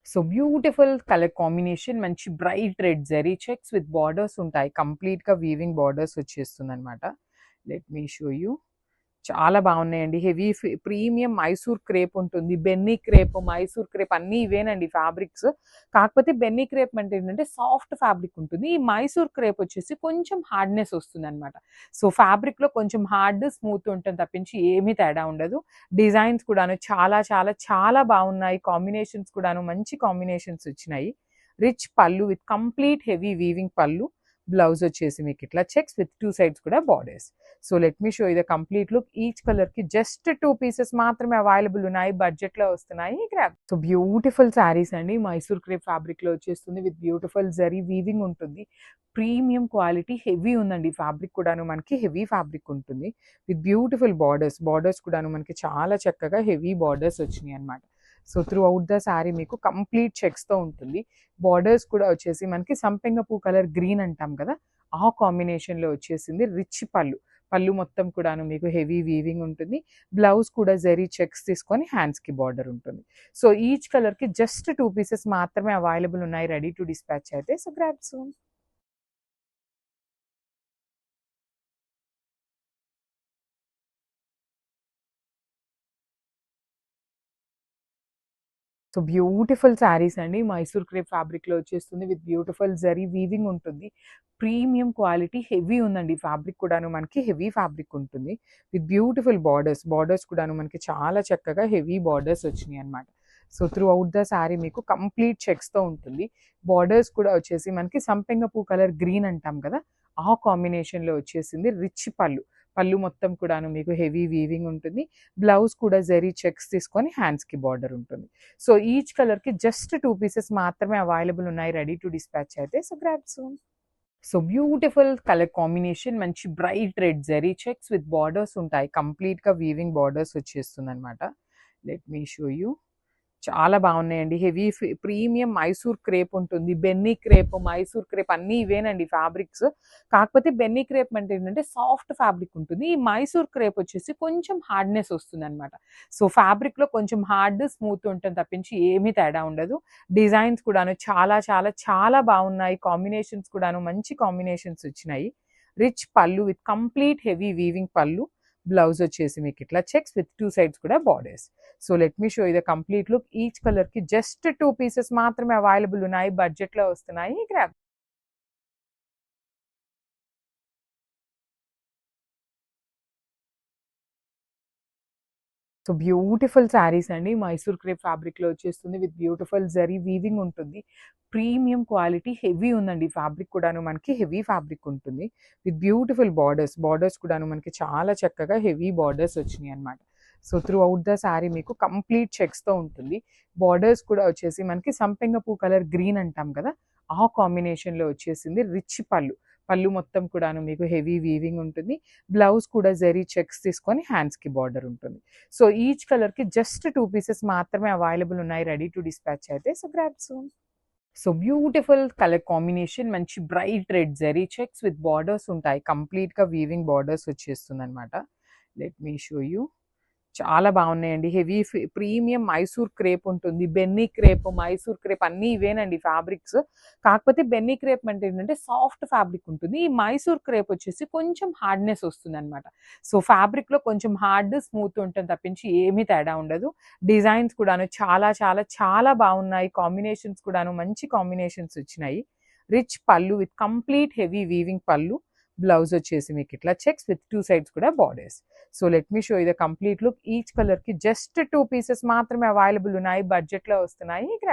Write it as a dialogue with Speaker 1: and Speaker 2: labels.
Speaker 1: So beautiful colour combination మంచి bright red zari checks with borders ఉంటాయి. కంప్లీట్‌గా వీవింగ్ బార్డర్స్ వచ్చేస్తుందనమాట. Let me show you. చాలా బాగున్నాయండి. హెవీ ప్రీమియం మైసూర్ క్రేప్ ఉంటుంది. బెన్నీ క్రేప్, మైసూర్ క్రేప్ అన్నీ ఇవేనండి ఫ్యాబ్రిక్స్. కాకపోతే బెన్నీ క్రేప్ అంటే ఏంటంటే సాఫ్ట్ ఫ్యాబ్రిక్ ఉంటుంది. ఈ మైసూర్ క్రేప్ వచ్చేసి కొంచెం హార్డ్‌నెస్ వస్తుందనమాట. సో ఫ్యాబ్రిక్‌లో కొంచెం హార్డ్, స్మూత్ ఉంటుంది తప్పించి ఏమీ తేడా ఉండదు. డిజైన్స్ కూడాను చాలా చాలా చాలా బాగున్నాయి. కాంబినేషన్స్ కూడాను మంచి కాంబినేషన్స్ వచ్చినాయి. రిచ్ పళ్ళు విత్ కంప్లీట్ హెవీ వీవింగ్ పళ్ళు. బ్లౌజ్ వచ్చేసి మీకు ఇట్లా చెక్స్ విత్ 2 సైడ్స్ కూడా borders. So let me show you the complete look. Each colour కి జస్ట్ 2 పీసెస్ మాత్రమే అవైలబుల్ ఉన్నాయి. బడ్జెట్ లో వస్తున్నాయి. గ్రాబ్. సో బ్యూటిఫుల్ శారీస్ అండి. మైసూర్ క్రేప్ ఫ్యాబ్రిక్ లో వచ్చేస్తుంది విత్ బ్యూటిఫుల్ జరీ వీవింగ్ ఉంటుంది. ప్రీమియం క్వాలిటీ హెవీ ఉందండి. ఫ్యాబ్రిక్ కూడాను మనకి హెవీ ఫ్యాబ్రిక్ ఉంటుంది విత్ బ్యూటిఫుల్ బార్డర్స్. బార్డర్స్ కూడాను మనకి చాలా చక్కగా హెవీ బార్డర్స్ వచ్చినాయి అనమాట. So through out the sari మీకు కంప్లీట్ చెక్స్తో ఉంటుంది. బార్డర్స్ కూడా వచ్చేసి మనకి సంపెంగ పూ కలర్ గ్రీన్ అంటాం కదా, ఆ కాంబినేషన్లో వచ్చేసింది. రిచ్ పళ్ళు. పళ్ళు మొత్తం కూడాను మీకు హెవీ వీవింగ్ ఉంటుంది. బ్లౌజ్ కూడా జరీ చెక్స్ తీసుకొని హ్యాండ్స్కి బార్డర్ ఉంటుంది. సో ఈచ్ కలర్కి జస్ట్ 2 పీసెస్ మాత్రమే అవైలబుల్ ఉన్నాయి. రెడీ టు డిస్పాచ్ అయితే. So grab soon. So beautiful saris అండి. మైసూర్ క్రేప్ ఫ్యాబ్రిక్‌లో వచ్చేస్తుంది విత్ బ్యూటిఫుల్ జరీ వీవింగ్ ఉంటుంది. ప్రీమియం క్వాలిటీ హెవీ ఉందండి. ఫ్యాబ్రిక్ కూడాను మనకి హెవీ ఫ్యాబ్రిక్ ఉంటుంది విత్ బ్యూటిఫుల్ బార్డర్స్. బార్డర్స్ కూడాను మనకి చాలా చక్కగా హెవీ బార్డర్స్ వచ్చినాయి అనమాట. So through out the sari మీకు కంప్లీట్ చెక్స్‌తో ఉంటుంది. బార్డర్స్ కూడా వచ్చేసి మనకి సంపెంగ పూ కలర్ గ్రీన్ అంటాం కదా, ఆ కాంబినేషన్‌లో వచ్చేసింది. రిచ్ పళ్ళు. పళ్ళు మొత్తం కూడాను మీకు హెవీ వీవింగ్ ఉంటుంది. బ్లౌజ్ కూడా జరీ చెక్స్ తీసుకొని హ్యాండ్స్‌కి బార్డర్ ఉంటుంది. సో ఈచ్ కలర్‌కి జస్ట్ 2 పీసెస్ మాత్రమే అవైలబుల్ ఉన్నాయి. రెడీ టు డిస్పాచ్ అయితే. So grab soon. So beautiful colour combination మంచి bright red zari checks with borders ఉంటాయి. కంప్లీట్‌గా వీవింగ్ బార్డర్స్ వచ్చేస్తుందనమాట. Let me show you. చాలా బాగున్నాయండి. హెవీ ప్రీమియం మైసూర్ క్రేప్ ఉంటుంది. బెన్నీ క్రేప్, మైసూర్ క్రేప్ అన్నీ ఇవేనండి ఫ్యాబ్రిక్స్. కాకపోతే బెన్నీ క్రేప్ అంటే ఏంటంటే సాఫ్ట్ ఫ్యాబ్రిక్ ఉంటుంది. ఈ మైసూర్ క్రేప్ వచ్చేసి కొంచెం హార్డ్‌నెస్ వస్తుందనమాట. సో ఫ్యాబ్రిక్‌లో కొంచెం హార్డ్, స్మూత్ ఉంటుంది తప్పించి ఏమీ తేడా ఉండదు. డిజైన్స్ కూడాను చాలా చాలా చాలా బాగున్నాయి. కాంబినేషన్స్ కూడాను మంచి కాంబినేషన్స్ వచ్చినాయి. రిచ్ పళ్ళు విత్ కంప్లీట్ హెవీ వీవింగ్ పళ్ళు. బ్లౌజ్ వచ్చేసి మీకు ఇట్లా చెక్స్ విత్ 2 సైడ్స్ కూడా borders. So let me show you the complete look. Each కలర్‌కి జస్ట్ 2 పీసెస్ మాత్రమే అవైలబుల్ ఉన్నాయి. బడ్జెట్‌లో వస్తున్నాయి. గ్రాబ్. సో బ్యూటిఫుల్ శారీస్ అండి. మైసూర్ క్రేప్ ఫ్యాబ్రిక్‌లో వచ్చేస్తుంది విత్ బ్యూటిఫుల్ జరీ వీవింగ్ ఉంటుంది. ప్రీమియం క్వాలిటీ హెవీ ఉందండి. ఫ్యాబ్రిక్ కూడాను మనకి హెవీ ఫ్యాబ్రిక్ ఉంటుంది విత్ బ్యూటిఫుల్ బార్డర్స్. బార్డర్స్ కూడాను మనకి చాలా చక్కగా హెవీ బార్డర్స్ వచ్చినాయి అనమాట. So through out the sari మీకు కంప్లీట్ చెక్స్‌తో ఉంటుంది. బార్డర్స్ కూడా వచ్చేసి మనకి సంపెంగ పూ కలర్ గ్రీన్ అంటాం కదా, ఆ కాంబినేషన్‌లో వచ్చేసింది. రిచ్ పళ్ళు. పళ్ళు మొత్తం కూడాను మీకు హెవీ వీవింగ్ ఉంటుంది. బ్లౌజ్ కూడా జరీ చెక్స్ తీసుకొని హ్యాండ్స్‌కి బార్డర్ ఉంటుంది. సో ఈచ్ కలర్‌కి జస్ట్ 2 పీసెస్ మాత్రమే అవైలబుల్ ఉన్నాయి. రెడీ టు డిస్పాచ్ అయితే. So grab soon. So beautiful colour combination మంచి bright red zari checks with borders ఉంటాయి. కంప్లీట్‌గా వీవింగ్ బార్డర్స్ వచ్చేస్తుందనమాట. Let me show you. చాలా బాగున్నాయండి. హెవీ ప్రీమియం మైసూర్ క్రేప్ ఉంటుంది. బెన్నీ క్రేప్, మైసూర్ క్రేప్ అన్నీ ఇవేనండి ఫ్యాబ్రిక్స్. కాకపోతే బెన్నీ క్రేప్ అంటే ఏంటంటే సాఫ్ట్ ఫ్యాబ్రిక్ ఉంటుంది. ఈ మైసూర్ క్రేప్ వచ్చేసి కొంచెం హార్డ్‌నెస్ వస్తుందనమాట. సో ఫ్యాబ్రిక్‌లో కొంచెం హార్డ్, స్మూత్ ఉంటుంది తప్పించి ఏమీ తేడా ఉండదు. డిజైన్స్ కూడాను చాలా చాలా చాలా బాగున్నాయి. కాంబినేషన్స్ కూడాను మంచి కాంబినేషన్స్ వచ్చినాయి. రిచ్ పళ్ళు విత్ కంప్లీట్ హెవీ వీవింగ్ పళ్ళు. బ్లౌజ్ వచ్చేసి మీకు ఇట్లా చెక్స్ విత్ 2 సైడ్స్ కూడా borders. So let me show you the complete look. Each కలర్‌కి జస్ట్ 2 పీసెస్ మాత్రమే అవైలబుల్ ఉన్నాయి. బడ్జెట్‌లో వస్తున్నాయి. గ్రాబ్.